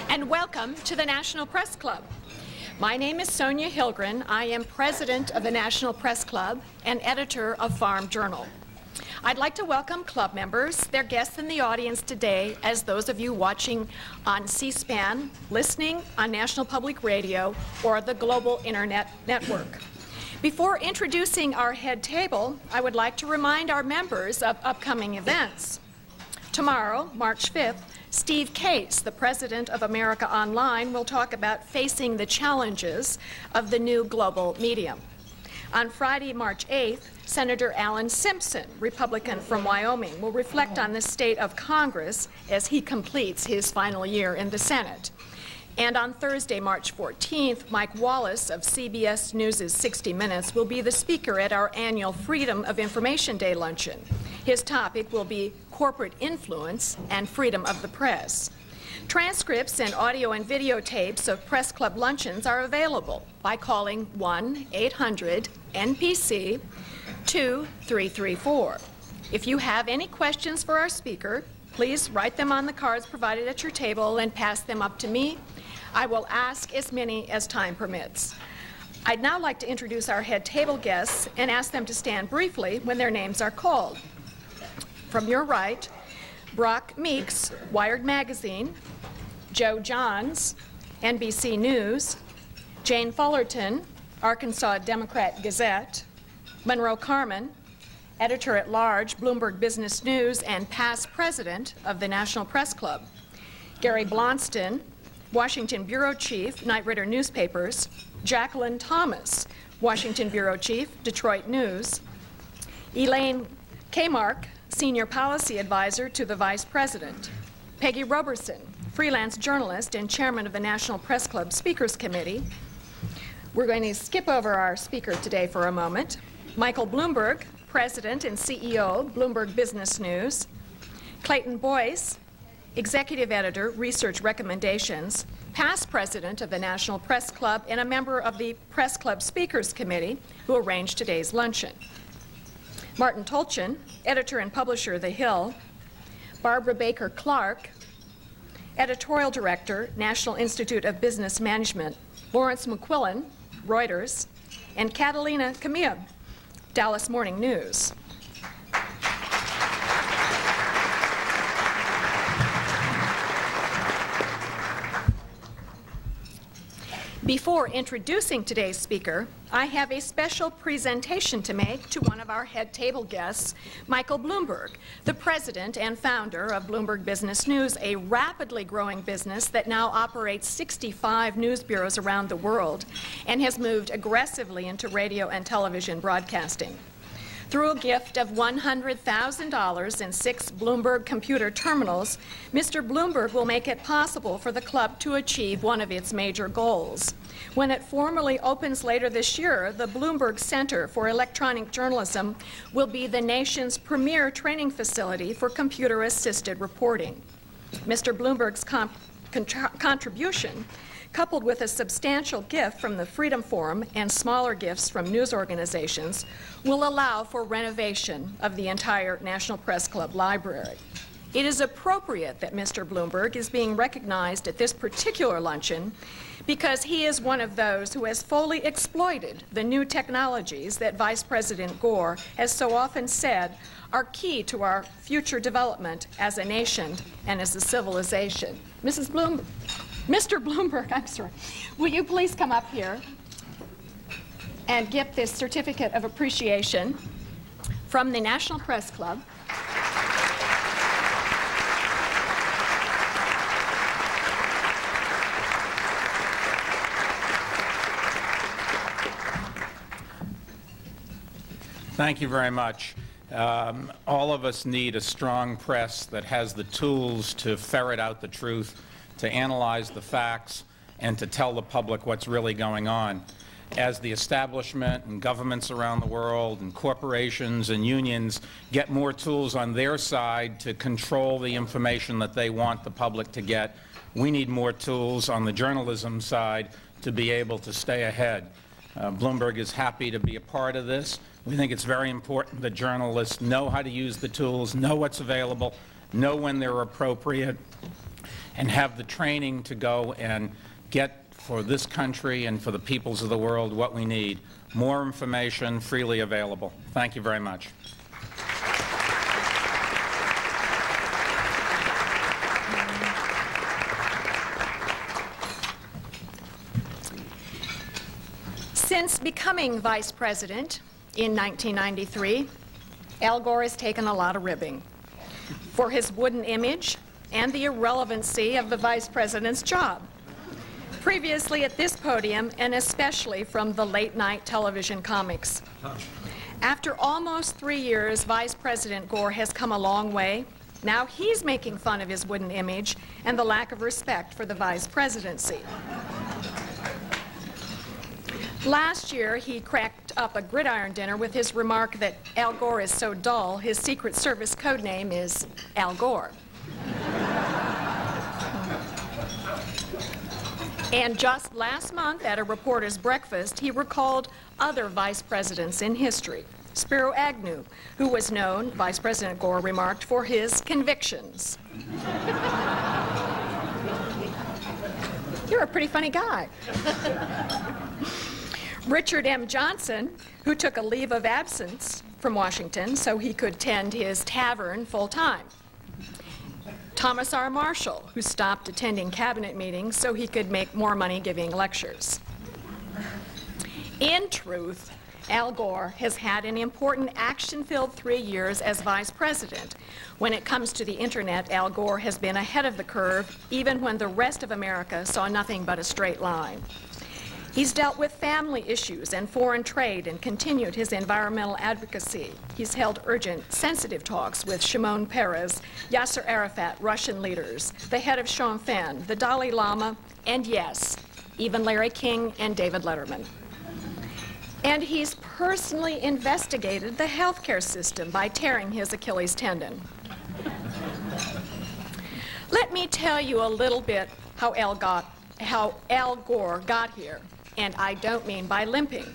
and welcome to the National Press Club. My name is Sonia Hilgren. I am president of the National Press Club and editor of Farm Journal. I'd like to welcome club members, their guests in the audience today, as those of you watching on C-SPAN, listening on National Public Radio, or the global internet network. Before introducing our head table, I would like to remind our members of upcoming events. Tomorrow, March 5th, Steve Case, the president of America Online, will talk about facing the challenges of the new global medium. On Friday, March 8th, Senator Alan Simpson, Republican from Wyoming, will reflect on the state of Congress as he completes his final year in the Senate. And on Thursday, March 14th, Mike Wallace of CBS News' 60 Minutes will be the speaker at our annual Freedom of Information Day luncheon. His topic will be corporate influence and freedom of the press. Transcripts and audio and videotapes of Press Club luncheons are available by calling 1-800-NPC-2334. If you have any questions for our speaker, please write them on the cards provided at your table and pass them up to me. I will ask as many as time permits. I'd now like to introduce our head table guests and ask them to stand briefly when their names are called. From your right, Brock Meeks, Wired Magazine; Joe Johns, NBC News; Jane Fullerton, Arkansas Democrat Gazette; Monroe Carmen, Editor-at-Large, Bloomberg Business News and past president of the National Press Club; Gary Blonston, Washington Bureau Chief, Knight Ridder Newspapers; Jacqueline Thomas, Washington Bureau Chief, Detroit News; Elaine Kmark, Senior Policy Advisor to the Vice President; Peggy Roberson, freelance journalist and chairman of the National Press Club Speakers Committee. We're going to skip over our speaker today for a moment. Michael Bloomberg, President and CEO, Bloomberg Business News; Clayton Boyce, Executive Editor, Research Recommendations, past President of the National Press Club and a member of the Press Club Speakers Committee, who arranged today's luncheon; Martin Tolchin, Editor and Publisher of The Hill; Barbara Baker Clark, Editorial Director, National Institute of Business Management; Lawrence McQuillan, Reuters; and Catalina Camilla, Dallas Morning News. Before introducing today's speaker, I have a special presentation to make to one of our head table guests, Michael Bloomberg, the president and founder of Bloomberg Business News, a rapidly growing business that now operates 65 news bureaus around the world and has moved aggressively into radio and television broadcasting. Through a gift of $100,000 and 6 Bloomberg computer terminals, Mr. Bloomberg will make it possible for the club to achieve one of its major goals. When it formally opens later this year, the Bloomberg Center for Electronic Journalism will be the nation's premier training facility for computer-assisted reporting. Mr. Bloomberg's contribution, coupled with a substantial gift from the Freedom Forum and smaller gifts from news organizations, will allow for renovation of the entire National Press Club library. It is appropriate that Mr. Bloomberg is being recognized at this particular luncheon because he is one of those who has fully exploited the new technologies that Vice President Gore has so often said are key to our future development as a nation and as a civilization. Mr. Bloomberg, I'm sorry, will you please come up here and get this certificate of appreciation from the National Press Club. Thank you very much. All of us need a strong press that has the tools to ferret out the truth, to analyze the facts, and to tell the public what's really going on. As the establishment and governments around the world and corporations and unions get more tools on their side to control the information that they want the public to get, we need more tools on the journalism side to be able to stay ahead. Bloomberg is happy to be a part of this. We think it's very important that journalists know how to use the tools, know what's available, know when they're appropriate, and have the training to go and get for this country and for the peoples of the world what we need. More information freely available. Thank you very much. Since becoming Vice President in 1993, Al Gore has taken a lot of ribbing for his wooden image and the irrelevancy of the Vice President's job. Previously at this podium, and especially from the late-night television comics. After almost 3 years, Vice President Gore has come a long way. Now he's making fun of his wooden image and the lack of respect for the Vice Presidency. Last year, he cracked up a gridiron dinner with his remark that Al Gore is so dull, his Secret Service code name is Al Gore. And just last month at a reporter's breakfast, he recalled other vice presidents in history. Spiro Agnew, who was known, Vice President Gore remarked, for his convictions. You're a pretty funny guy. Richard M. Johnson, who took a leave of absence from Washington so he could tend his tavern full-time. Thomas R. Marshall, who stopped attending cabinet meetings so he could make more money giving lectures. In truth, Al Gore has had an important action-filled 3 years as Vice President. When it comes to the Internet, Al Gore has been ahead of the curve, even when the rest of America saw nothing but a straight line. He's dealt with family issues and foreign trade and continued his environmental advocacy. He's held urgent, sensitive talks with Shimon Peres, Yasser Arafat, Russian leaders, the head of Sinn Féin, the Dalai Lama, and yes, even Larry King and David Letterman. And he's personally investigated the healthcare system by tearing his Achilles tendon. Let me tell you a little bit how Al Gore got here. And I don't mean by limping.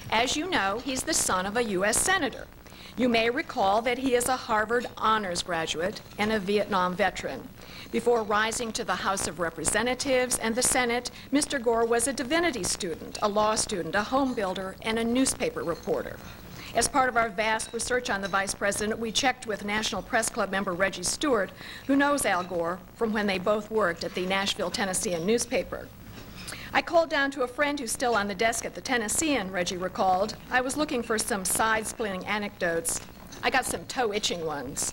As you know, he's the son of a U.S. Senator. You may recall that he is a Harvard honors graduate and a Vietnam veteran. Before rising to the House of Representatives and the Senate, Mr. Gore was a divinity student, a law student, a home builder, and a newspaper reporter. As part of our vast research on the Vice President, we checked with National Press Club member Reggie Stewart, who knows Al Gore from when they both worked at the Nashville Tennessean newspaper. I called down to a friend who's still on the desk at the Tennessean, Reggie recalled. I was looking for some side-splitting anecdotes. I got some toe-itching ones.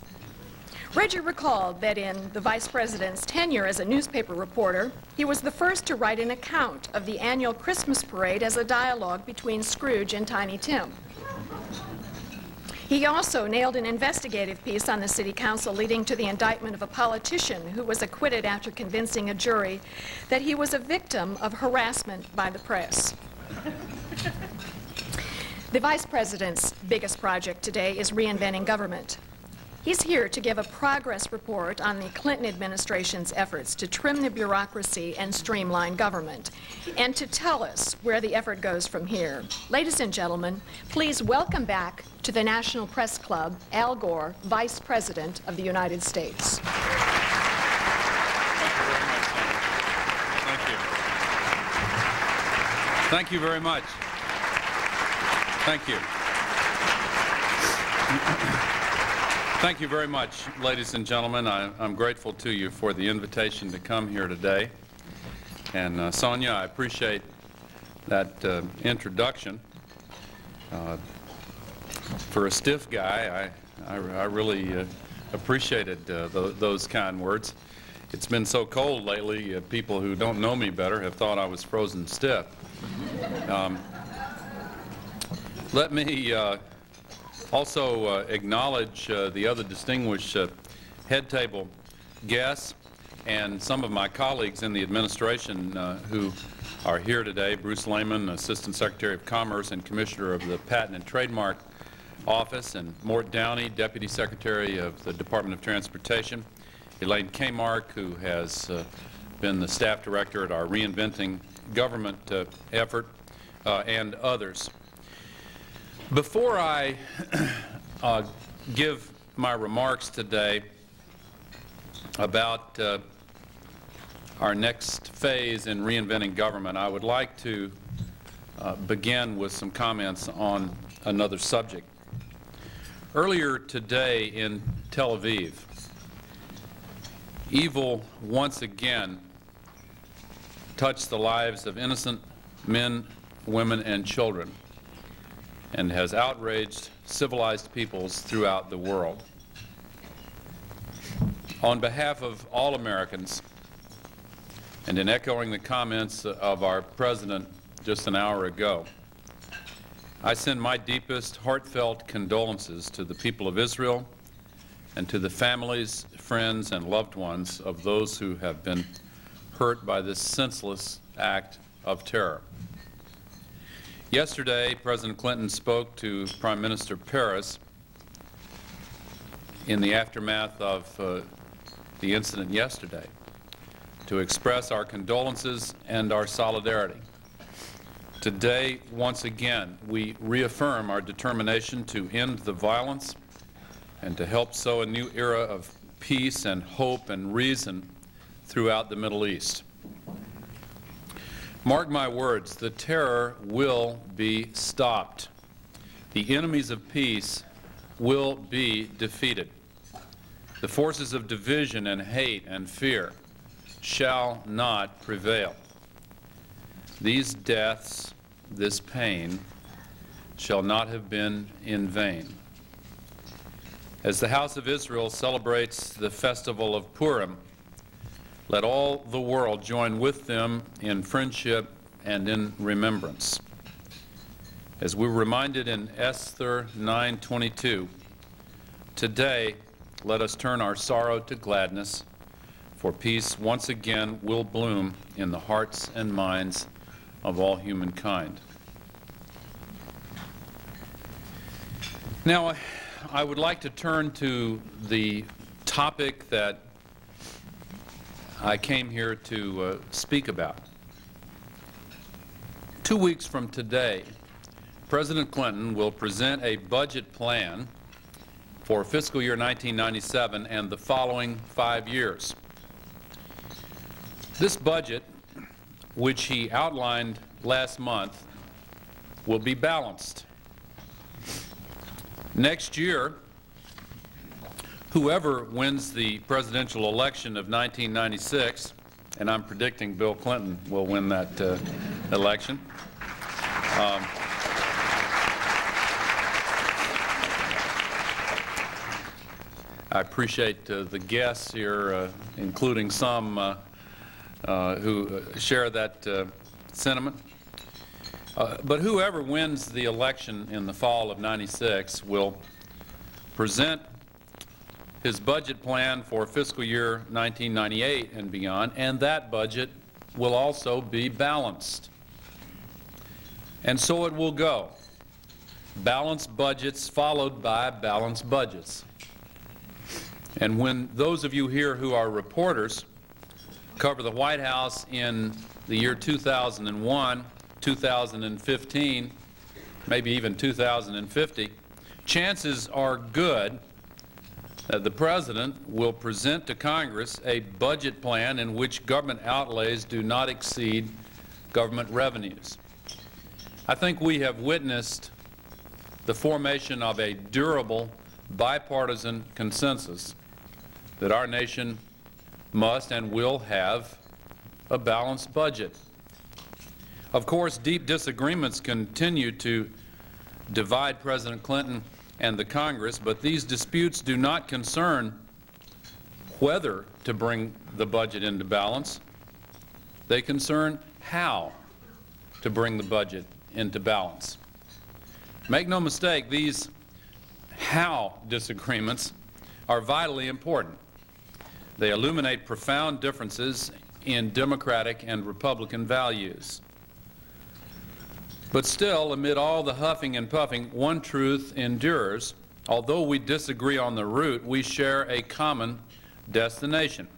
Reggie recalled that in the Vice President's tenure as a newspaper reporter, he was the first to write an account of the annual Christmas parade as a dialogue between Scrooge and Tiny Tim. He also nailed an investigative piece on the city council leading to the indictment of a politician who was acquitted after convincing a jury that he was a victim of harassment by the press. The Vice President's biggest project today is reinventing government. He's here to give a progress report on the Clinton administration's efforts to trim the bureaucracy and streamline government, and to tell us where the effort goes from here. Ladies and gentlemen, please welcome back to the National Press Club, Al Gore, Vice President of the United States. Thank you. Thank you very much. Thank you. Thank you very much, ladies and gentlemen. I'm grateful to you for the invitation to come here today. And Sonia, I appreciate that introduction. For a stiff guy, I really appreciated those kind words. It's been so cold lately, people who don't know me better have thought I was frozen stiff. Let me also acknowledge the other distinguished head table guests and some of my colleagues in the administration who are here today. Bruce Lehman, Assistant Secretary of Commerce and Commissioner of the Patent and Trademark Office, and Mort Downey, Deputy Secretary of the Department of Transportation. Elaine Kmark, who has been the staff director at our Reinventing Government effort, and others. Before I give my remarks today about our next phase in reinventing government, I would like to begin with some comments on another subject. Earlier today in Tel Aviv, evil once again touched the lives of innocent men, women, and children, and has outraged civilized peoples throughout the world. On behalf of all Americans, and in echoing the comments of our President just an hour ago, I send my deepest heartfelt condolences to the people of Israel and to the families, friends, and loved ones of those who have been hurt by this senseless act of terror. Yesterday, President Clinton spoke to Prime Minister Peres in the aftermath of the incident yesterday to express our condolences and our solidarity. Today, once again, we reaffirm our determination to end the violence and to help sow a new era of peace and hope and reason throughout the Middle East. Mark my words, the terror will be stopped. The enemies of peace will be defeated. The forces of division and hate and fear shall not prevail. These deaths, this pain, shall not have been in vain. As the House of Israel celebrates the festival of Purim, let all the world join with them in friendship and in remembrance. As we were reminded in Esther 9:22, today let us turn our sorrow to gladness, for peace once again will bloom in the hearts and minds of all humankind. Now, I would like to turn to the topic that I came here to speak about. 2 weeks from today, President Clinton will present a budget plan for fiscal year 1997 and the following 5 years. This budget, which he outlined last month, will be balanced. Next year, whoever wins the presidential election of 1996, and I'm predicting Bill Clinton will win that election, I appreciate the guests here, including some who share that sentiment. But whoever wins the election in the fall of '96 will present his budget plan for fiscal year 1998 and beyond, and that budget will also be balanced. And so it will go. Balanced budgets followed by balanced budgets. And when those of you here who are reporters cover the White House in the year 2001, 2015, maybe even 2050, chances are good that the President will present to Congress a budget plan in which government outlays do not exceed government revenues. I think we have witnessed the formation of a durable, bipartisan consensus that our nation must and will have a balanced budget. Of course, deep disagreements continue to divide President Clinton and the Congress, but these disputes do not concern whether to bring the budget into balance. They concern how to bring the budget into balance. Make no mistake, these how disagreements are vitally important. They illuminate profound differences in Democratic and Republican values. But still, amid all the huffing and puffing, one truth endures. Although we disagree on the route, we share a common destination.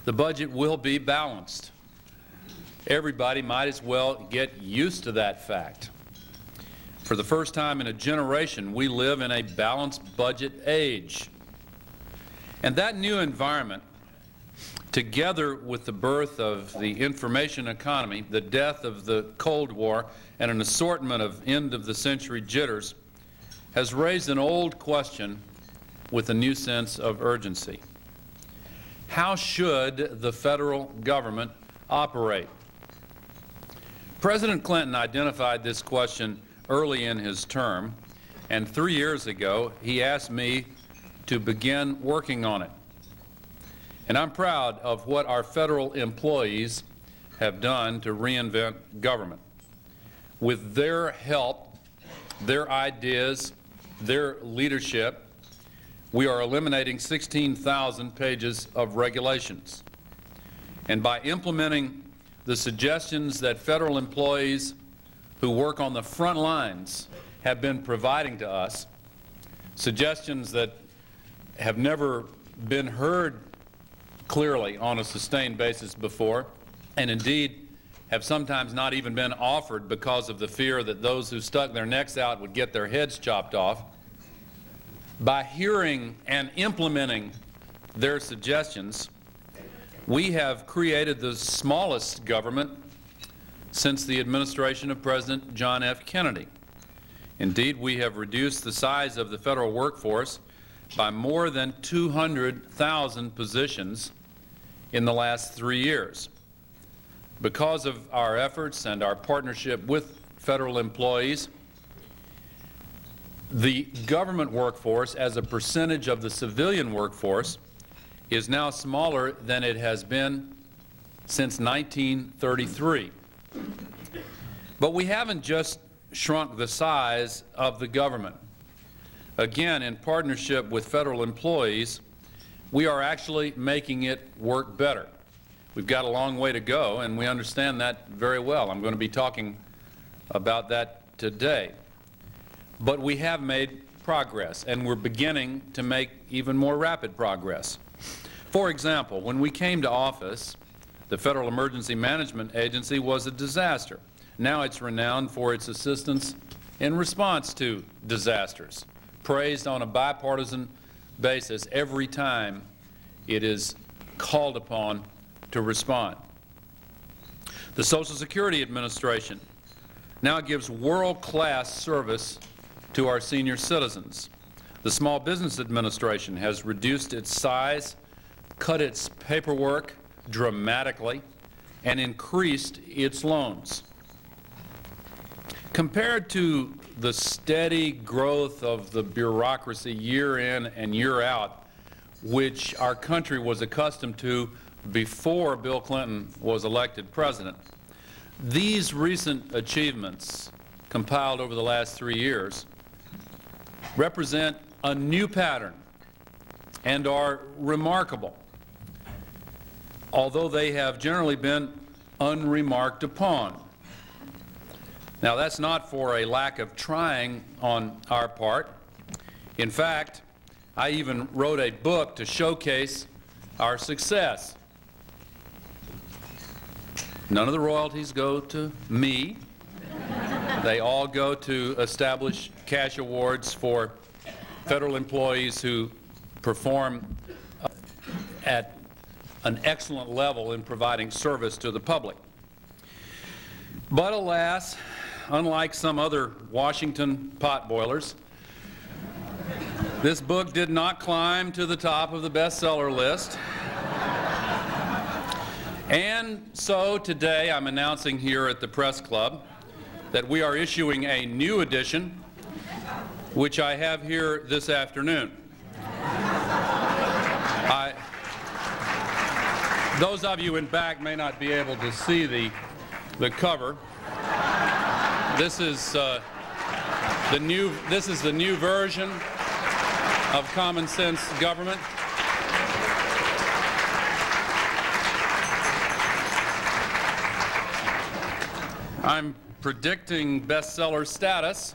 The budget will be balanced. Everybody might as well get used to that fact. For the first time in a generation, we live in a balanced budget age. And that new environment together with the birth of the information economy, the death of the Cold War, and an assortment of end-of-the-century jitters, has raised an old question with a new sense of urgency. How should the federal government operate? President Clinton identified this question early in his term, and 3 years ago he asked me to begin working on it. And I'm proud of what our federal employees have done to reinvent government. With their help, their ideas, their leadership, we are eliminating 16,000 pages of regulations. And by implementing the suggestions that federal employees who work on the front lines have been providing to us, suggestions that have never been heard clearly on a sustained basis before, and indeed have sometimes not even been offered because of the fear that those who stuck their necks out would get their heads chopped off. By hearing and implementing their suggestions, we have created the smallest government since the administration of President John F. Kennedy. Indeed, we have reduced the size of the federal workforce by more than 200,000 positions in the last 3 years. Because of our efforts and our partnership with federal employees, the government workforce as a percentage of the civilian workforce is now smaller than it has been since 1933. But we haven't just shrunk the size of the government. Again, in partnership with federal employees, we are actually making it work better. We've got a long way to go, and we understand that very well. I'm going to be talking about that today. But we have made progress, and we're beginning to make even more rapid progress. For example, when we came to office, the Federal Emergency Management Agency was a disaster. Now it's renowned for its assistance in response to disasters, praised on a bipartisan basis every time it is called upon to respond. The Social Security Administration now gives world-class service to our senior citizens. The Small Business Administration has reduced its size, cut its paperwork dramatically, and increased its loans. Compared to the steady growth of the bureaucracy year in and year out, which our country was accustomed to before Bill Clinton was elected president, these recent achievements, compiled over the last 3 years, represent a new pattern and are remarkable, although they have generally been unremarked upon. Now, that's not for a lack of trying on our part. In fact, I even wrote a book to showcase our success. None of the royalties go to me. They all go to establish cash awards for federal employees who perform at an excellent level in providing service to the public. But alas, unlike some other Washington potboilers, this book did not climb to the top of the bestseller list. And so today I'm announcing here at the Press Club that we are issuing a new edition, which I have here this afternoon. Those of you in back may not be able to see the cover. This is the new version of Common Sense Government. I'm predicting bestseller status.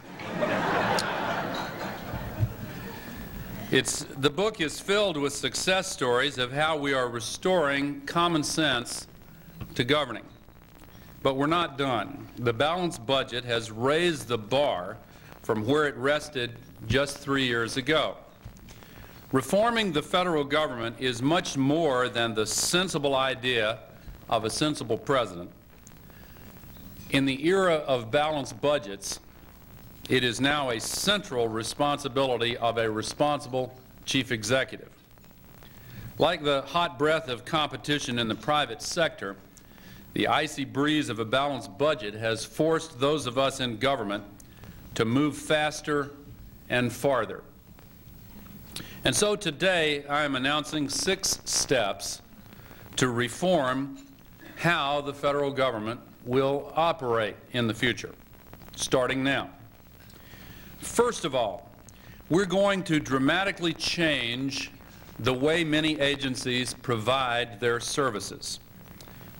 The book is filled with success stories of how we are restoring common sense to governing. But we're not done. The balanced budget has raised the bar from where it rested just 3 years ago. Reforming the federal government is much more than the sensible idea of a sensible president. In the era of balanced budgets, it is now a central responsibility of a responsible chief executive. Like the hot breath of competition in the private sector, the icy breeze of a balanced budget has forced those of us in government to move faster and farther. And so today I am announcing 6 steps to reform how the federal government will operate in the future, starting now. First of all, we're going to dramatically change the way many agencies provide their services.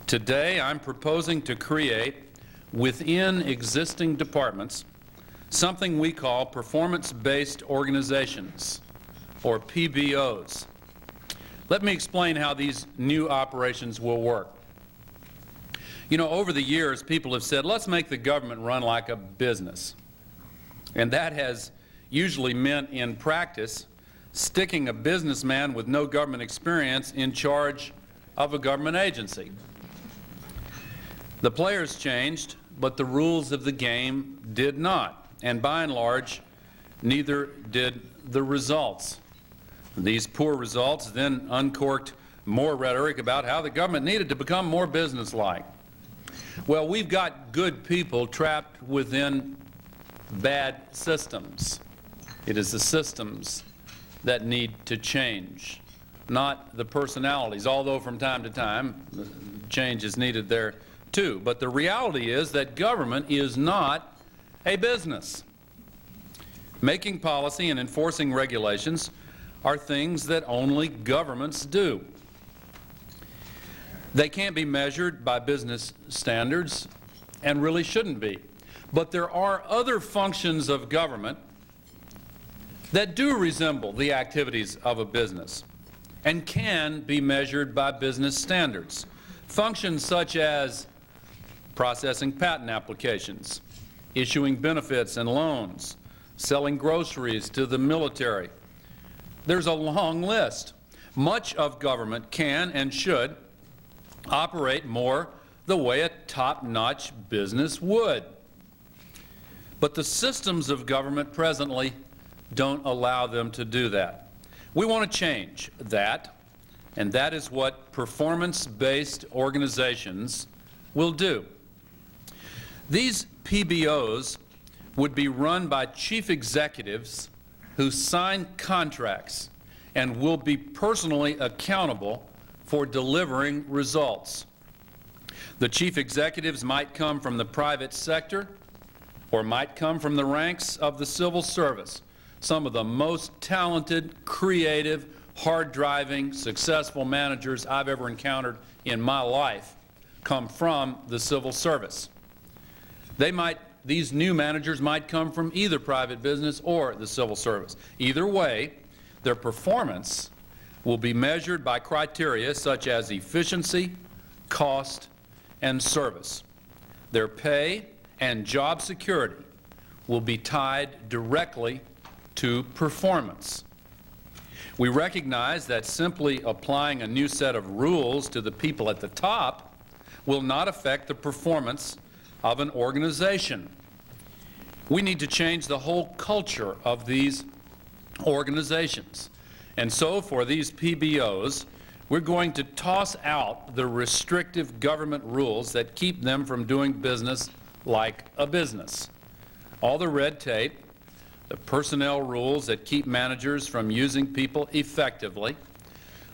Today, I'm proposing to create, within existing departments, something we call performance-based organizations, or PBOs. Let me explain how these new operations will work. You know, over the years, people have said, let's make the government run like a business. And that has usually meant, in practice, sticking a businessman with no government experience in charge of a government agency. The players changed, but the rules of the game did not. And by and large, neither did the results. These poor results then uncorked more rhetoric about how the government needed to become more businesslike. Well, we've got good people trapped within bad systems. It is the systems that need to change, not the personalities, although from time to time change is needed there too. But the reality is that government is not a business. Making policy and enforcing regulations are things that only governments do. They can't be measured by business standards and really shouldn't be. But there are other functions of government that do resemble the activities of a business and can be measured by business standards. Functions such as processing patent applications, issuing benefits and loans, selling groceries to the military. There's a long list. Much of government can and should operate more the way a top-notch business would. But the systems of government presently don't allow them to do that. We want to change that, and that is what performance-based organizations will do. These PBOs would be run by chief executives who sign contracts and will be personally accountable for delivering results. The chief executives might come from the private sector or might come from the ranks of the civil service. Some of the most talented, creative, hard-driving, successful managers I've ever encountered in my life come from the civil service. These new managers might come from either private business or the civil service. Either way, their performance will be measured by criteria such as efficiency, cost, and service. Their pay and job security will be tied directly to performance. We recognize that simply applying a new set of rules to the people at the top will not affect the performance of an organization. We need to change the whole culture of these organizations. And so for these PBOs, we're going to toss out the restrictive government rules that keep them from doing business like a business. All the red tape, the personnel rules that keep managers from using people effectively,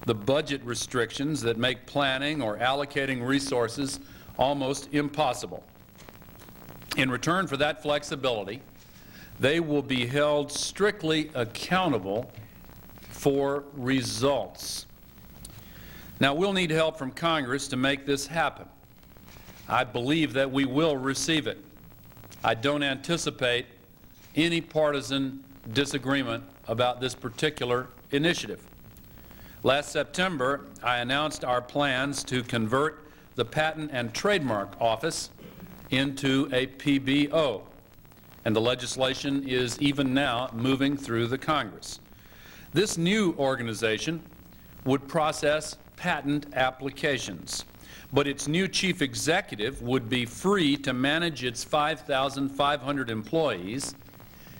the budget restrictions that make planning or allocating resources almost impossible. In return for that flexibility, they will be held strictly accountable for results. Now, we'll need help from Congress to make this happen. I believe that we will receive it. I don't anticipate any partisan disagreement about this particular initiative. Last September, I announced our plans to convert the Patent and Trademark Office into a PBO, and the legislation is even now moving through the Congress. This new organization would process patent applications, but its new chief executive would be free to manage its 5,500 employees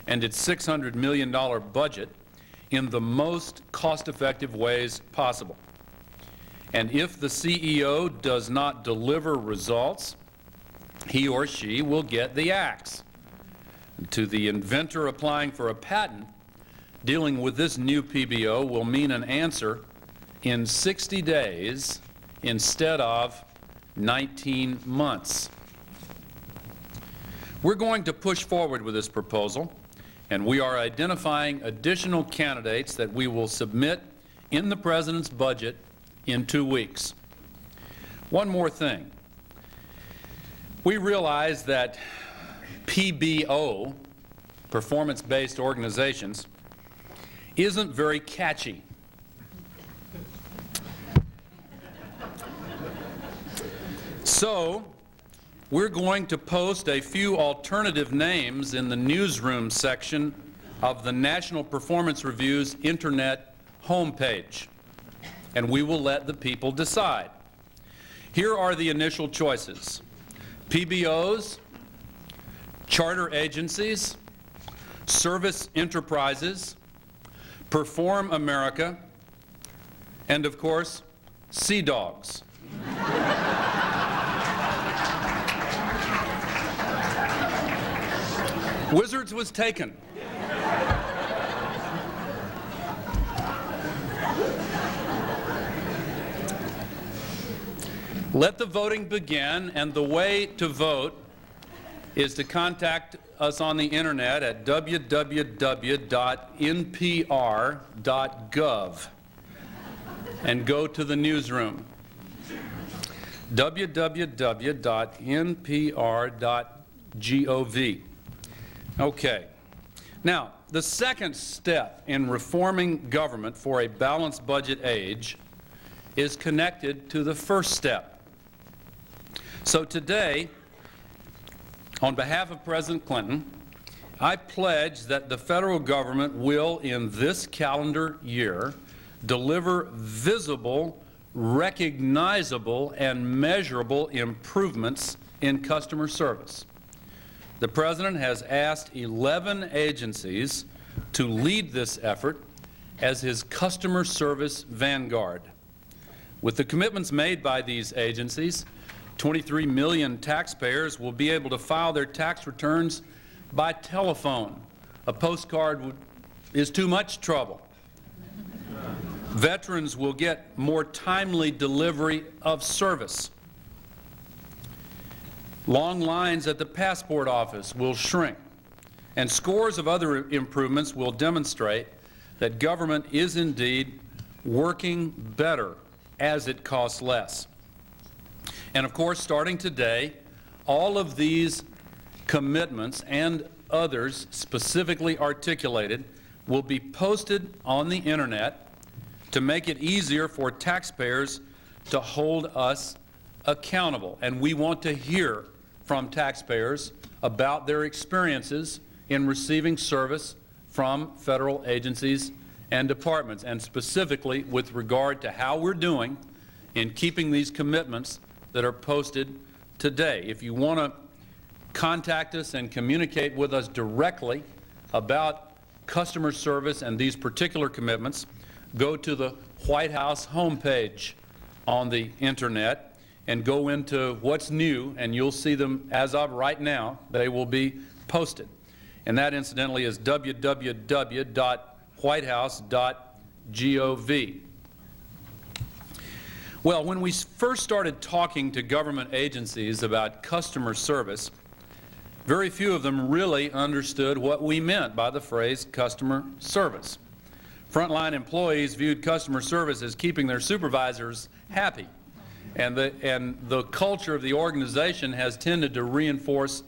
and its $600 million budget in the most cost-effective ways possible. And if the CEO does not deliver results, he or she will get the axe. To the inventor applying for a patent, dealing with this new PBO will mean an answer in 60 days instead of 19 months. We're going to push forward with this proposal, and we are identifying additional candidates that we will submit in the President's budget in 2 weeks. One more thing. We realize that PBO, performance-based organizations, isn't very catchy. So, we're going to post a few alternative names in the newsroom section of the National Performance Review's Internet homepage, and we will let the people decide. Here are the initial choices: PBOs, charter agencies, service enterprises, Perform America, and of course, Sea Dogs. Wizards was taken. Let the voting begin, and the way to vote is to contact us on the internet at www.npr.gov and go to the newsroom. www.npr.gov. Okay. Now, the second step in reforming government for a balanced budget age is connected to the first step. So today, on behalf of President Clinton, I pledge that the federal government will, in this calendar year, deliver visible, recognizable, and measurable improvements in customer service. The President has asked 11 agencies to lead this effort as his customer service vanguard. With the commitments made by these agencies, 23 million taxpayers will be able to file their tax returns by telephone. A postcard is too much trouble. Veterans will get more timely delivery of service. Long lines at the passport office will shrink, and scores of other improvements will demonstrate that government is indeed working better as it costs less. And of course, starting today, all of these commitments and others specifically articulated will be posted on the internet to make it easier for taxpayers to hold us accountable. And we want to hear from taxpayers about their experiences in receiving service from federal agencies and departments, and specifically with regard to how we're doing in keeping these commitments that are posted today. If you want to contact us and communicate with us directly about customer service and these particular commitments, go to the White House homepage on the internet and go into what's new, and you'll see them as of right now. They will be posted. And that, incidentally, is www.whitehouse.gov. Well, when we first started talking to government agencies about customer service, very few of them really understood what we meant by the phrase customer service. Frontline employees viewed customer service as keeping their supervisors happy, and the culture of the organization has tended to reinforce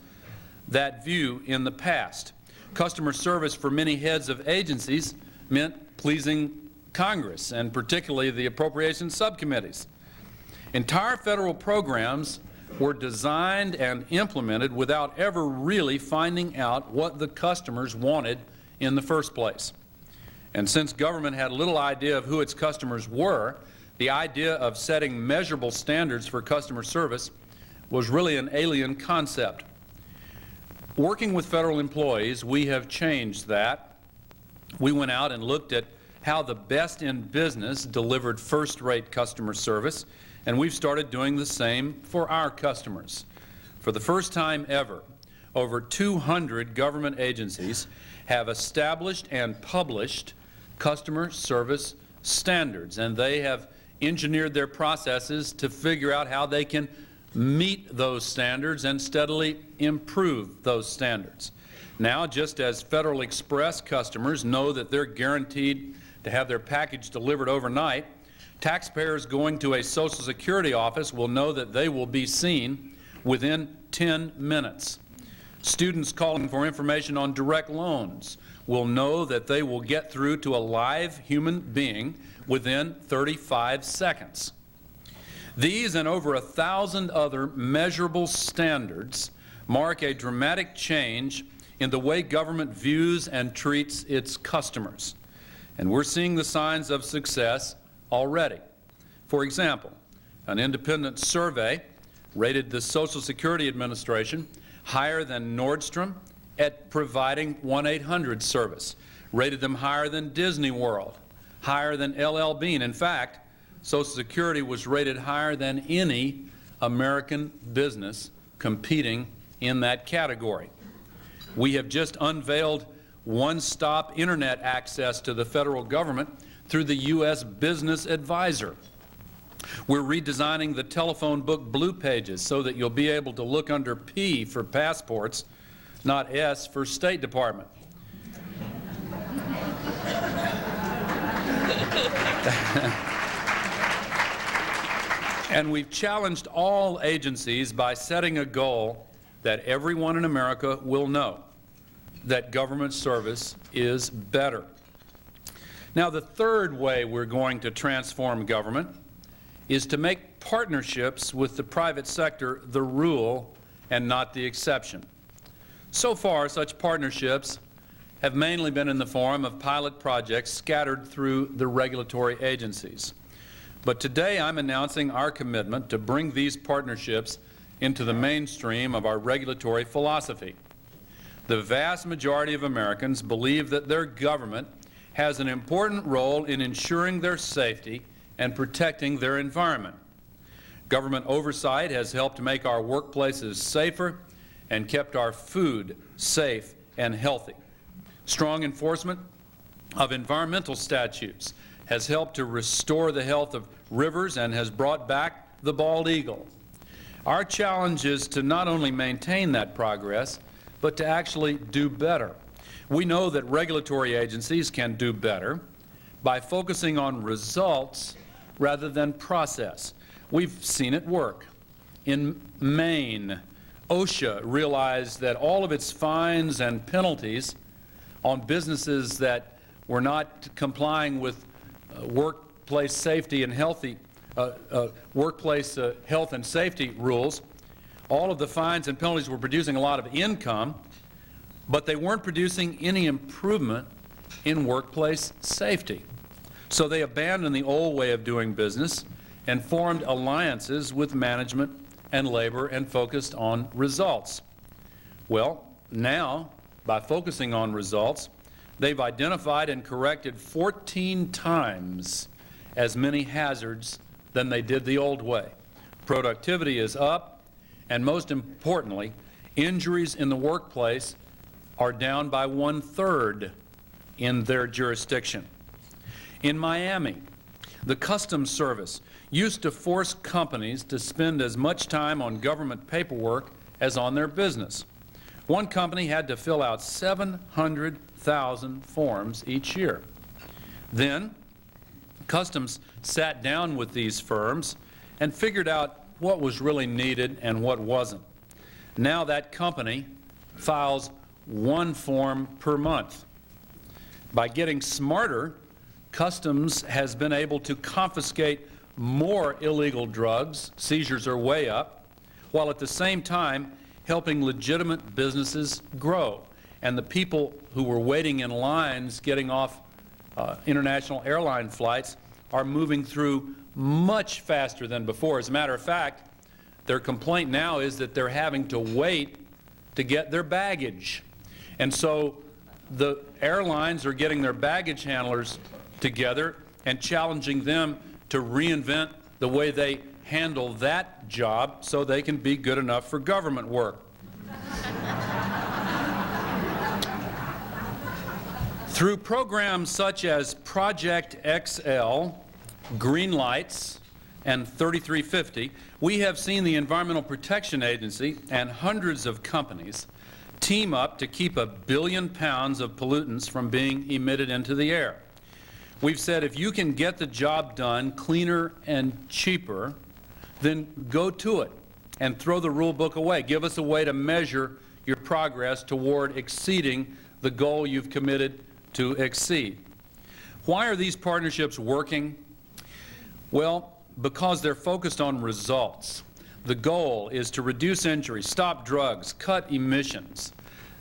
that view in the past. Customer service for many heads of agencies meant pleasing Congress, and particularly the appropriations subcommittees. Entire federal programs were designed and implemented without ever really finding out what the customers wanted in the first place. And since government had little idea of who its customers were, the idea of setting measurable standards for customer service was really an alien concept. Working with federal employees, we have changed that. We went out and looked at how the best in business delivered first-rate customer service, and we've started doing the same for our customers. For the first time ever, over 200 government agencies have established and published customer service standards, and they have engineered their processes to figure out how they can meet those standards and steadily improve those standards. Now, just as Federal Express customers know that they're guaranteed to have their package delivered overnight, taxpayers going to a Social Security office will know that they will be seen within 10 minutes. Students calling for information on direct loans will know that they will get through to a live human being within 35 seconds. These and over 1,000 other measurable standards mark a dramatic change in the way government views and treats its customers. And we're seeing the signs of success already. For example, an independent survey rated the Social Security Administration higher than Nordstrom at providing 1-800 service, rated them higher than Disney World, higher than LL Bean. In fact, Social Security was rated higher than any American business competing in that category. We have just unveiled one-stop internet access to the federal government through the U.S. Business Advisor. We're redesigning the telephone book blue pages so that you'll be able to look under P for passports, not S for State Department. And we've challenged all agencies by setting a goal that everyone in America will know that government service is better. Now, the third way we're going to transform government is to make partnerships with the private sector the rule and not the exception. So far, such partnerships have mainly been in the form of pilot projects scattered through the regulatory agencies. But today I'm announcing our commitment to bring these partnerships into the mainstream of our regulatory philosophy. The vast majority of Americans believe that their government has an important role in ensuring their safety and protecting their environment. Government oversight has helped make our workplaces safer and kept our food safe and healthy. Strong enforcement of environmental statutes has helped to restore the health of rivers and has brought back the bald eagle. Our challenge is to not only maintain that progress, but to actually do better. We know that regulatory agencies can do better by focusing on results rather than process. We've seen it work. In Maine, OSHA realized that all of its fines and penalties on businesses that were not complying with workplace safety and workplace health and safety rules, all of the fines and penalties were producing a lot of income, but they weren't producing any improvement in workplace safety. So they abandoned the old way of doing business and formed alliances with management and labor and focused on results. Well, now, by focusing on results, they've identified and corrected 14 times as many hazards than they did the old way. Productivity is up, and most importantly, injuries in the workplace are down by 1/3 in their jurisdiction. In Miami, the Customs Service used to force companies to spend as much time on government paperwork as on their business. One company had to fill out 700,000 forms each year. Then, Customs sat down with these firms and figured out what was really needed and what wasn't. Now that company files 1 form per month. By getting smarter, Customs has been able to confiscate more illegal drugs, seizures are way up, while at the same time helping legitimate businesses grow. And the people who were waiting in lines getting off international airline flights are moving through much faster than before. As a matter of fact, their complaint now is that they're having to wait to get their baggage. And so the airlines are getting their baggage handlers together and challenging them to reinvent the way they handle that job so they can be good enough for government work. Through programs such as Project XL, Green Lights, and 3350, we have seen the Environmental Protection Agency and hundreds of companies team up to keep 1 billion pounds of pollutants from being emitted into the air. We've said if you can get the job done cleaner and cheaper, then go to it and throw the rule book away. Give us a way to measure your progress toward exceeding the goal you've committed to exceed. Why are these partnerships working? Well, because they're focused on results. The goal is to reduce injuries, stop drugs, cut emissions,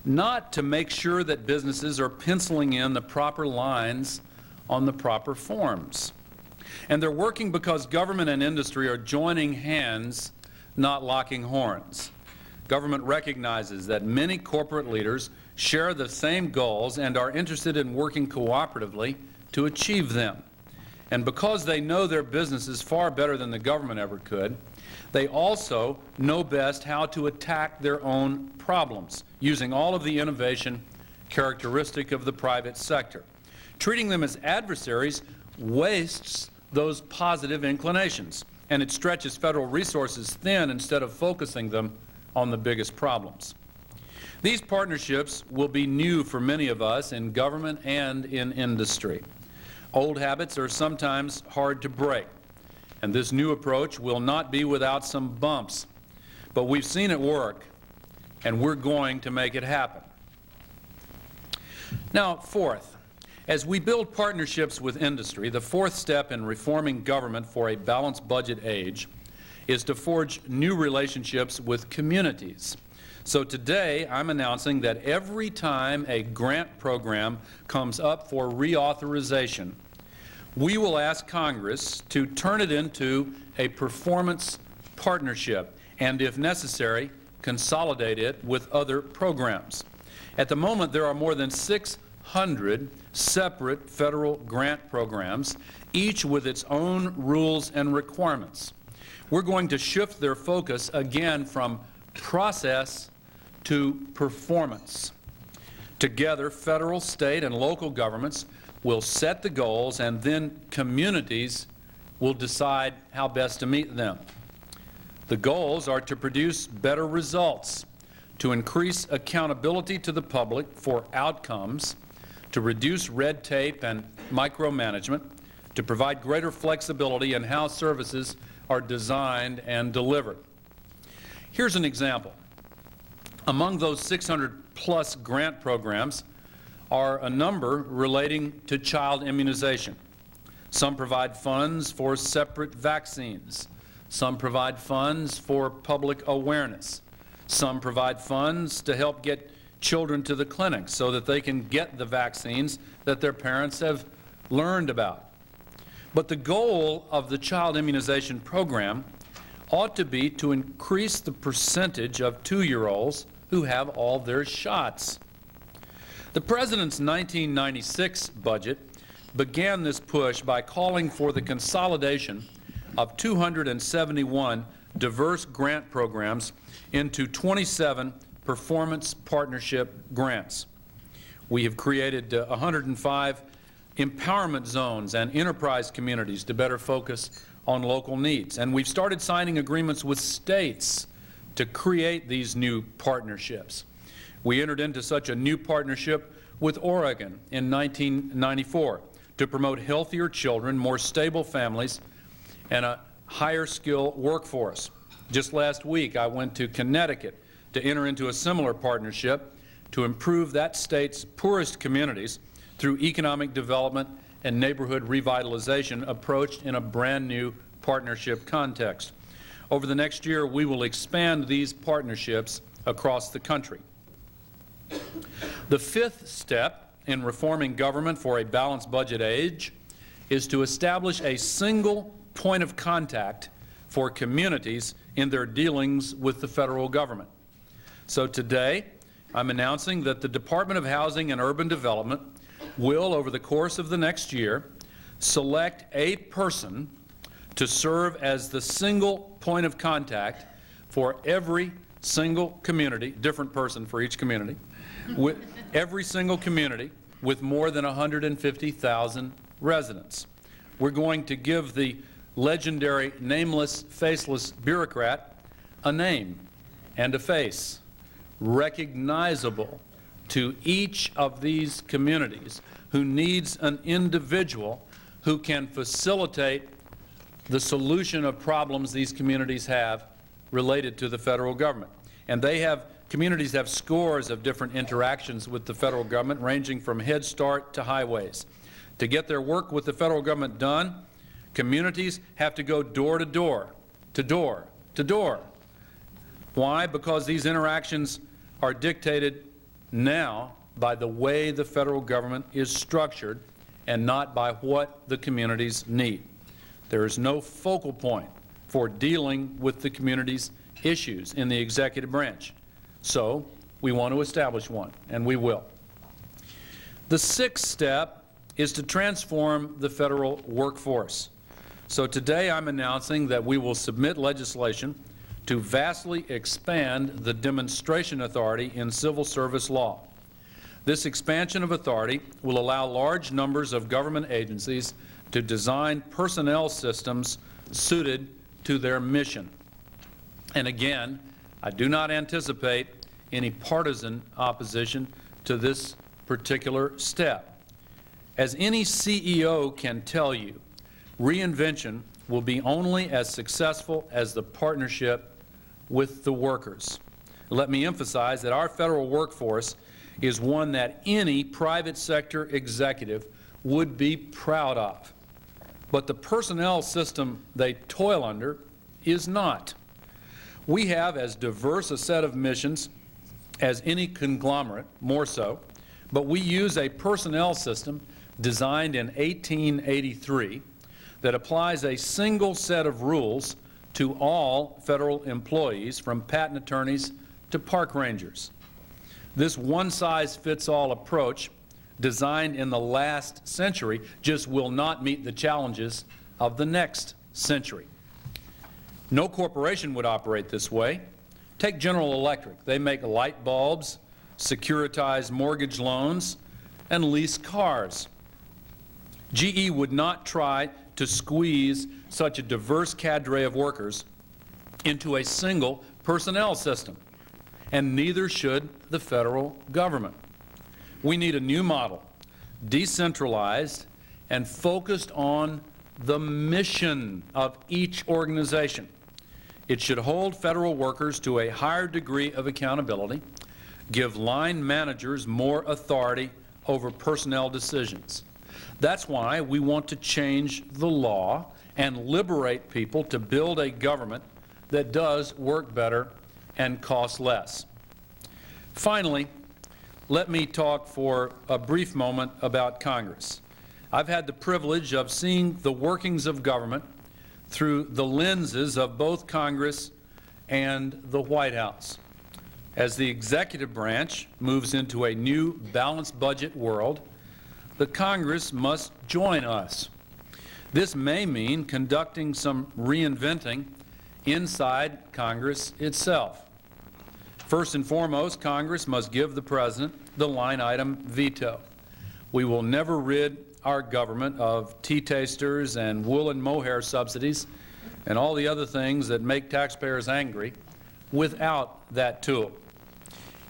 not to make sure that businesses are penciling in the proper lines on the proper forms. And they're working because government and industry are joining hands, not locking horns. Government recognizes that many corporate leaders share the same goals and are interested in working cooperatively to achieve them. And because they know their businesses far better than the government ever could, they also know best how to attack their own problems, using all of the innovation characteristic of the private sector. Treating them as adversaries wastes those positive inclinations, and it stretches federal resources thin instead of focusing them on the biggest problems. These partnerships will be new for many of us in government and in industry. Old habits are sometimes hard to break, and this new approach will not be without some bumps. But we've seen it work, and we're going to make it happen. Now, fourth, as we build partnerships with industry, the fourth step in reforming government for a balanced budget age is to forge new relationships with communities. So today, I'm announcing that every time a grant program comes up for reauthorization, we will ask Congress to turn it into a performance partnership and, if necessary, consolidate it with other programs. At the moment, there are more than 600 separate federal grant programs, each with its own rules and requirements. We're going to shift their focus again from process to performance. Together, federal, state, and local governments will set the goals, and then communities will decide how best to meet them. The goals are to produce better results, to increase accountability to the public for outcomes, to reduce red tape and micromanagement, to provide greater flexibility in how services are designed and delivered. Here's an example. Among those 600-plus grant programs are a number relating to child immunization. Some provide funds for separate vaccines. Some provide funds for public awareness. Some provide funds to help get children to the clinic so that they can get the vaccines that their parents have learned about. But the goal of the child immunization program ought to be to increase the percentage of 2-year-olds who have all their shots. The President's 1996 budget began this push by calling for the consolidation of 271 diverse grant programs into 27 performance partnership grants. We have created 105 empowerment zones and enterprise communities to better focus on local needs. And we've started signing agreements with states to create these new partnerships. We entered into such a new partnership with Oregon in 1994 to promote healthier children, more stable families, and a higher skill workforce. Just last week, I went to Connecticut to enter into a similar partnership to improve that state's poorest communities through economic development and neighborhood revitalization approached in a brand new partnership context. Over the next year, we will expand these partnerships across the country. The fifth step in reforming government for a balanced budget age is to establish a single point of contact for communities in their dealings with the federal government. So today, I'm announcing that the Department of Housing and Urban Development will, over the course of the next year, select a person to serve as the single point of contact for every single community, different person for each community, with every single community with more than 150,000 residents. We're going to give the legendary nameless, faceless bureaucrat a name and a face, recognizable to each of these communities, who needs an individual who can facilitate the solution of problems these communities have related to the federal government. And communities have scores of different interactions with the federal government, ranging from Head Start to highways. To get their work with the federal government done, communities have to go door to door, to door, to door. Why? Because these interactions are dictated now by the way the federal government is structured and not by what the communities need. There is no focal point for dealing with the community's issues in the executive branch. So we want to establish one, and we will. The sixth step is to transform the federal workforce. So today I'm announcing that we will submit legislation to vastly expand the demonstration authority in civil service law. This expansion of authority will allow large numbers of government agencies to design personnel systems suited to their mission. And again, I do not anticipate any partisan opposition to this particular step. As any CEO can tell you, reinvention will be only as successful as the partnership with the workers. Let me emphasize that our federal workforce is one that any private sector executive would be proud of. But the personnel system they toil under is not. We have as diverse a set of missions as any conglomerate, more so, but we use a personnel system designed in 1883 that applies a single set of rules to all federal employees, from patent attorneys to park rangers. This one-size-fits-all approach, designed in the last century, just will not meet the challenges of the next century. No corporation would operate this way. Take General Electric. They make light bulbs, securitize mortgage loans, and lease cars. GE would not try to squeeze such a diverse cadre of workers into a single personnel system, and neither should the federal government. We need a new model, decentralized and focused on the mission of each organization. It should hold federal workers to a higher degree of accountability, give line managers more authority over personnel decisions. That's why we want to change the law and liberate people to build a government that does work better and costs less. Finally, let me talk for a brief moment about Congress. I've had the privilege of seeing the workings of government through the lenses of both Congress and the White House. As the executive branch moves into a new balanced budget world, the Congress must join us. This may mean conducting some reinventing inside Congress itself. First and foremost, Congress must give the President the line item veto. We will never rid our government of tea tasters and wool and mohair subsidies and all the other things that make taxpayers angry without that tool.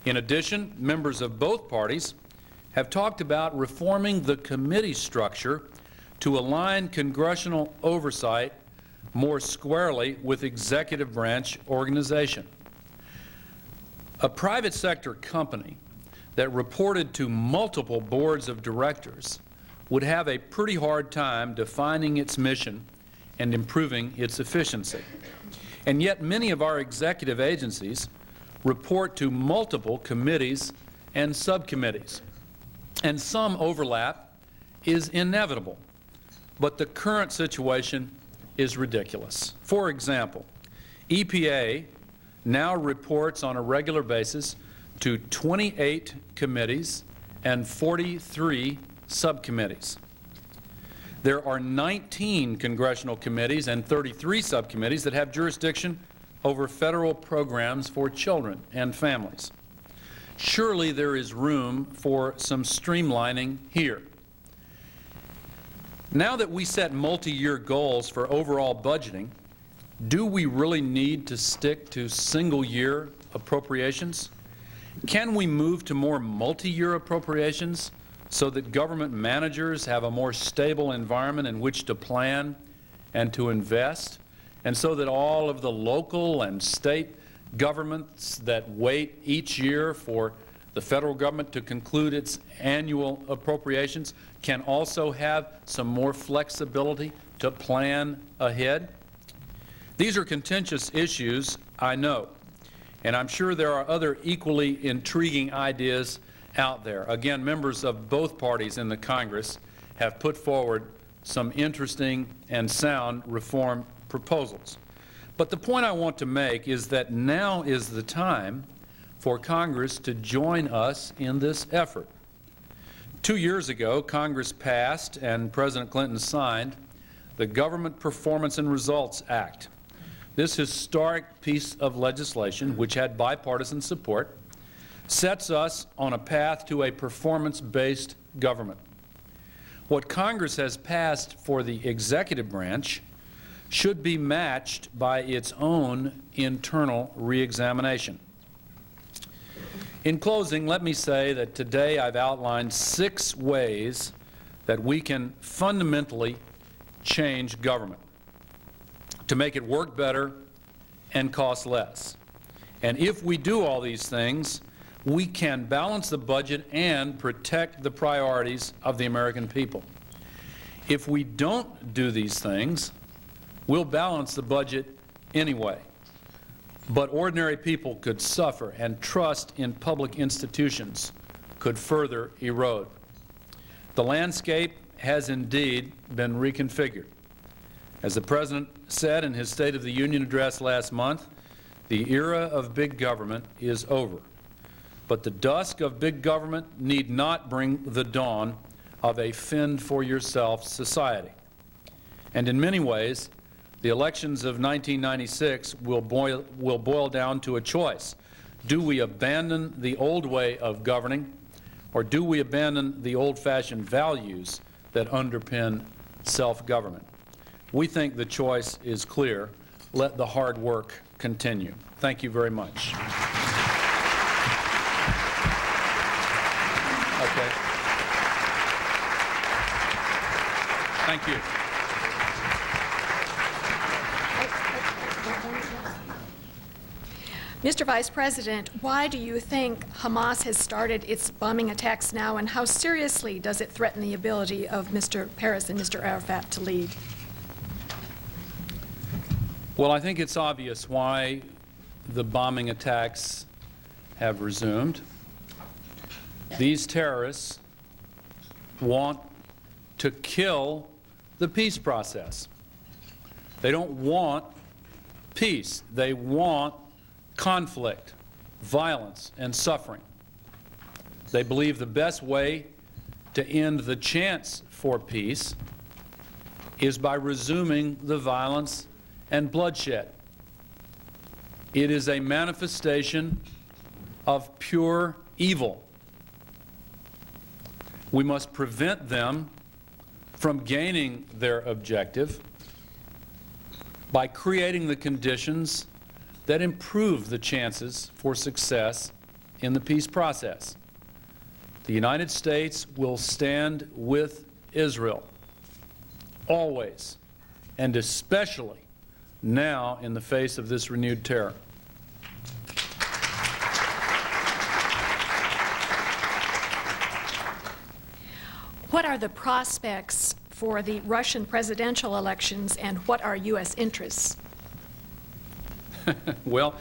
In addition, members of both parties have talked about reforming the committee structure to align congressional oversight more squarely with executive branch organization. A private sector company that reported to multiple boards of directors would have a pretty hard time defining its mission and improving its efficiency. And yet many of our executive agencies report to multiple committees and subcommittees. and some overlap is inevitable. But the current situation is ridiculous. For example, EPA now reports on a regular basis to 28 committees and 43 subcommittees. There are 19 congressional committees and 33 subcommittees that have jurisdiction over federal programs for children and families. Surely there is room for some streamlining here. Now that we set multi-year goals for overall budgeting, do we really need to stick to single-year appropriations? Can we move to more multi-year appropriations so that government managers have a more stable environment in which to plan and to invest, and so that all of the local and state governments that wait each year for the federal government to conclude its annual appropriations can also have some more flexibility to plan ahead? These are contentious issues, I know, and I'm sure there are other equally intriguing ideas out there. Again, members of both parties in the Congress have put forward some interesting and sound reform proposals. But the point I want to make is that now is the time for Congress to join us in this effort. 2 years ago, Congress passed and President Clinton signed the Government Performance and Results Act. This historic piece of legislation, which had bipartisan support, sets us on a path to a performance-based government. What Congress has passed for the executive branch should be matched by its own internal reexamination. In closing, let me say that today I've outlined 6 ways that we can fundamentally change government to make it work better and cost less. And if we do all these things, we can balance the budget and protect the priorities of the American people. If we don't do these things, we'll balance the budget anyway. But ordinary people could suffer, and trust in public institutions could further erode. The landscape has indeed been reconfigured. As the President said in his State of the Union address last month, the era of big government is over. But the dusk of big government need not bring the dawn of a fend-for-yourself society. And in many ways, the elections of 1996 will boil down to a choice. Do we abandon the old way of governing, or do we abandon the old-fashioned values that underpin self-government? We think the choice is clear. Let the hard work continue. Thank you very much. Okay. Thank you. Mr. Vice President, why do you think Hamas has started its bombing attacks now, and how seriously does it threaten the ability of Mr. Peres and Mr. Arafat to lead? Well, I think it's obvious why the bombing attacks have resumed. These terrorists want to kill the peace process. They don't want peace. They want conflict, violence, and suffering. They believe the best way to end the chance for peace is by resuming the violence and bloodshed. It is a manifestation of pure evil. We must prevent them from gaining their objective by creating the conditions that improve the chances for success in the peace process. The United States will stand with Israel, always, and especially now in the face of this renewed terror. What are the prospects for the Russian presidential elections, and what are U.S. interests? Well,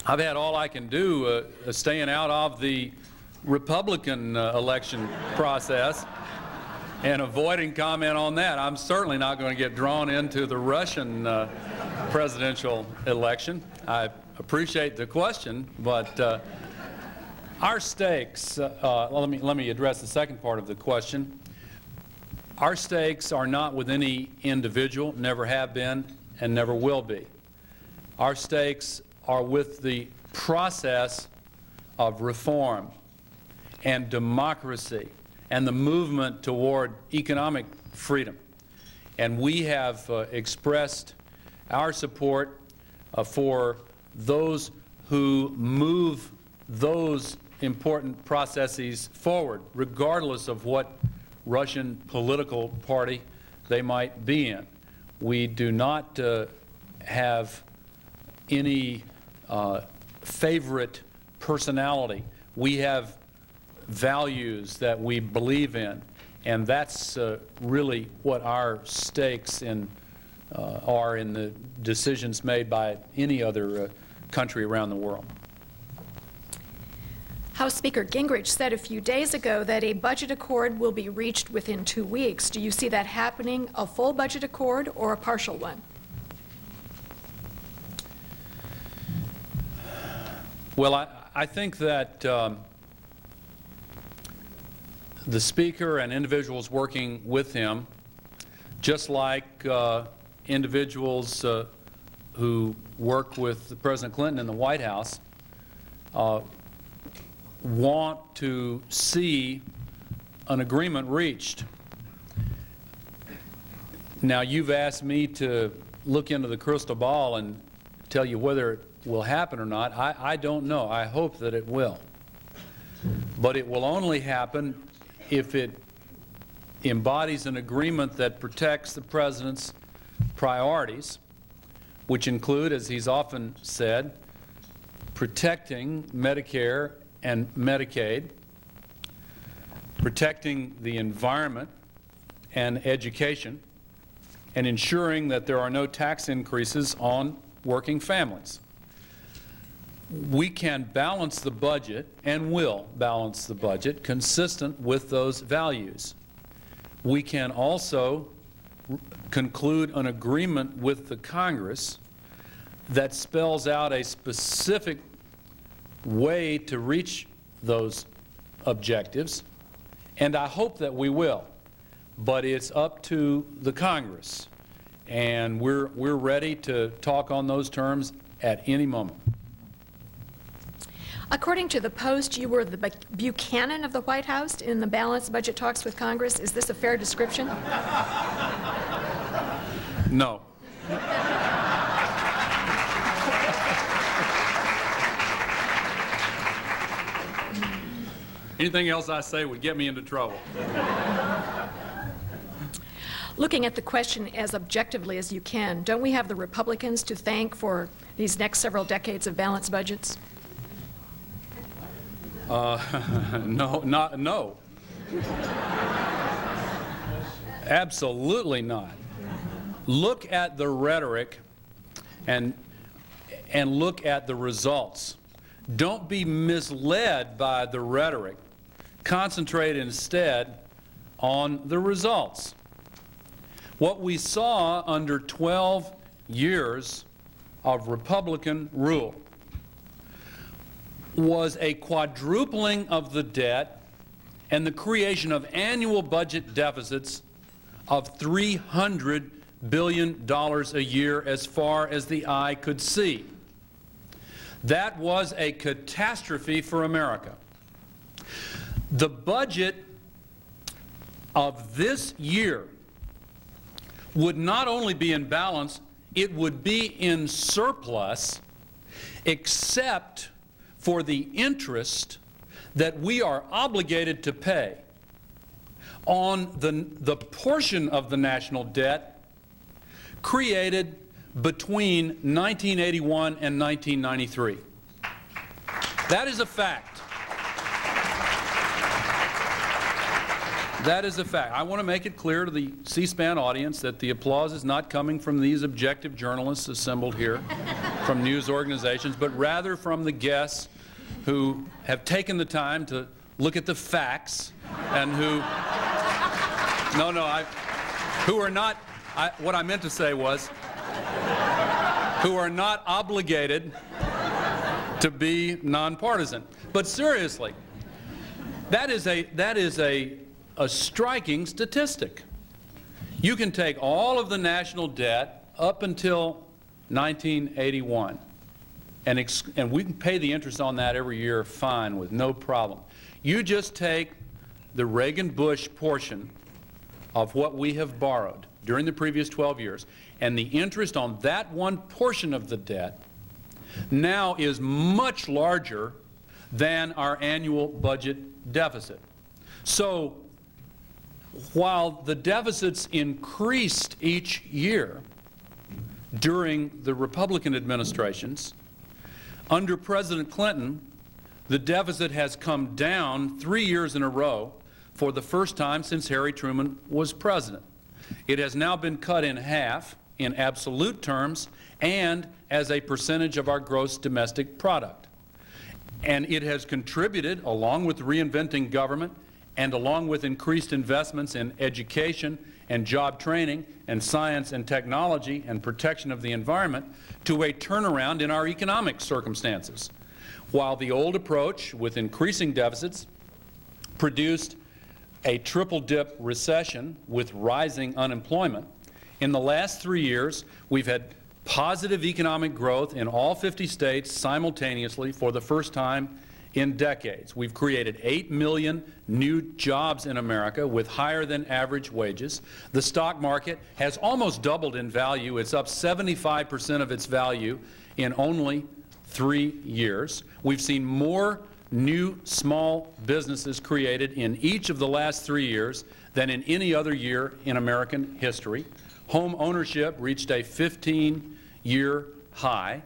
I've had all I can do staying out of the Republican election process and avoiding comment on that. I'm certainly not going to get drawn into the Russian presidential election. I appreciate the question, but our stakes, let me address the second part of the question. Our stakes are not with any individual, never have been, and never will be. Our stakes are with the process of reform and democracy and the movement toward economic freedom. And we have expressed our support for those who move those important processes forward, regardless of what Russian political party they might be in. We do not have any favorite personality. We have values that we believe in, and that's really what our stakes are in the decisions made by any other country around the world. House Speaker Gingrich said a few days ago that a budget accord will be reached within 2 weeks. Do you see that happening, a full budget accord or a partial one? Well, I think that the Speaker and individuals working with him, just like individuals who work with President Clinton in the White House, want to see an agreement reached. Now, you've asked me to look into the crystal ball and tell you whether it will happen or not. I don't know. I hope that it will. But it will only happen if it embodies an agreement that protects the President's priorities, which include, as he's often said, protecting Medicare and Medicaid, protecting the environment and education, and ensuring that there are no tax increases on working families. We can balance the budget, and will balance the budget, consistent with those values. We can also conclude an agreement with the Congress that spells out a specific way to reach those objectives, and I hope that we will. But it's up to the Congress, and we're ready to talk on those terms at any moment. According to the Post, you were the Buchanan of the White House in the balanced budget talks with Congress. Is this a fair description? No. Anything else I say would get me into trouble. Looking at the question as objectively as you can, don't we have the Republicans to thank for these next several decades of balanced budgets? No. Absolutely not. Look at the rhetoric and look at the results. Don't be misled by the rhetoric. Concentrate instead on the results. What we saw under 12 years of Republican rule was a quadrupling of the debt and the creation of annual budget deficits of $300 billion a year as far as the eye could see. That was a catastrophe for America. The budget of this year would not only be in balance, it would be in surplus, except for the interest that we are obligated to pay on the portion of the national debt created between 1981 and 1993. That is a fact. That is a fact. I want to make it clear to the C-SPAN audience that the applause is not coming from these objective journalists assembled here from news organizations, but rather from the guests who have taken the time to look at the facts and who are not, what I meant to say was, who are not obligated to be nonpartisan. But seriously, that is a striking statistic. You can take all of the national debt up until 1981, and we can pay the interest on that every year fine with no problem. You just take the Reagan-Bush portion of what we have borrowed during the previous 12 years, and the interest on that one portion of the debt now is much larger than our annual budget deficit. So while the deficits increased each year during the Republican administrations, under President Clinton, the deficit has come down 3 years in a row for the first time since Harry Truman was president. It has now been cut in half in absolute terms and as a percentage of our gross domestic product. And it has contributed, along with reinventing government and along with increased investments in education and job training and science and technology and protection of the environment, to a turnaround in our economic circumstances. While the old approach with increasing deficits produced a triple-dip recession with rising unemployment, in the last 3 years we've had positive economic growth in all 50 states simultaneously for the first time in decades. We've created 8 million new jobs in America with higher than average wages. The stock market has almost doubled in value. It's up 75% of its value in only 3 years. We've seen more new small businesses created in each of the last 3 years than in any other year in American history. Home ownership reached a 15-year high.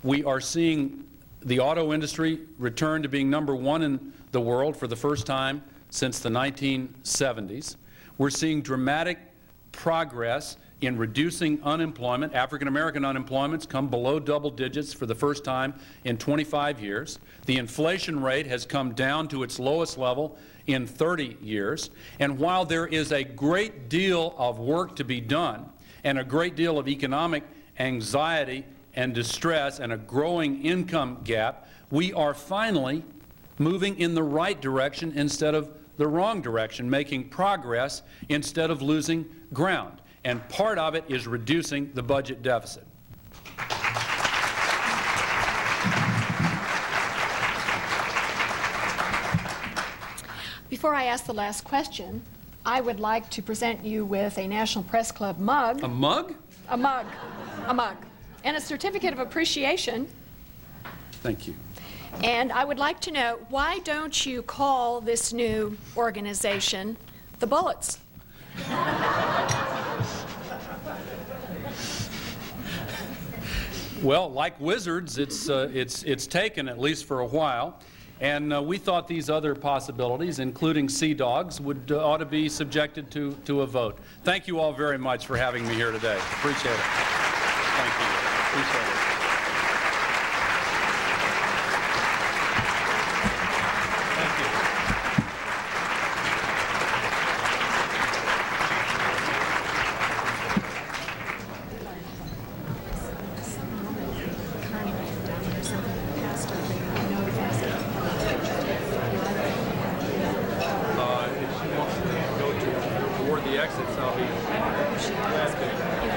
We are seeing the auto industry return to being #1 in the world for the first time since the 1970s. We're seeing dramatic progress in reducing unemployment. African American unemployment's come below double digits for the first time in 25 years. The inflation rate has come down to its lowest level in 30 years. And while there is a great deal of work to be done and a great deal of economic anxiety and distress and a growing income gap, we are finally moving in the right direction instead of the wrong direction, making progress instead of losing ground. And part of it is reducing the budget deficit. Before I ask the last question, I would like to present you with a National Press Club mug. A mug? A mug. A mug. And a certificate of appreciation. Thank you. And I would like to know, why don't you call this new organization the Bullets? Well, like wizards, it's taken, at least for a while. And we thought these other possibilities, including sea dogs, ought to be subjected to a vote. Thank you all very much for having me here today. Appreciate it. Thank you. Appreciate it. Thank you.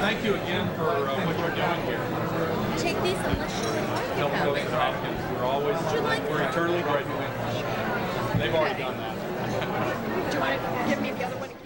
Thank you again for what you're doing here. Take these and let's show them. We're eternally grateful. They've already done that. Do you want to give me the other one again?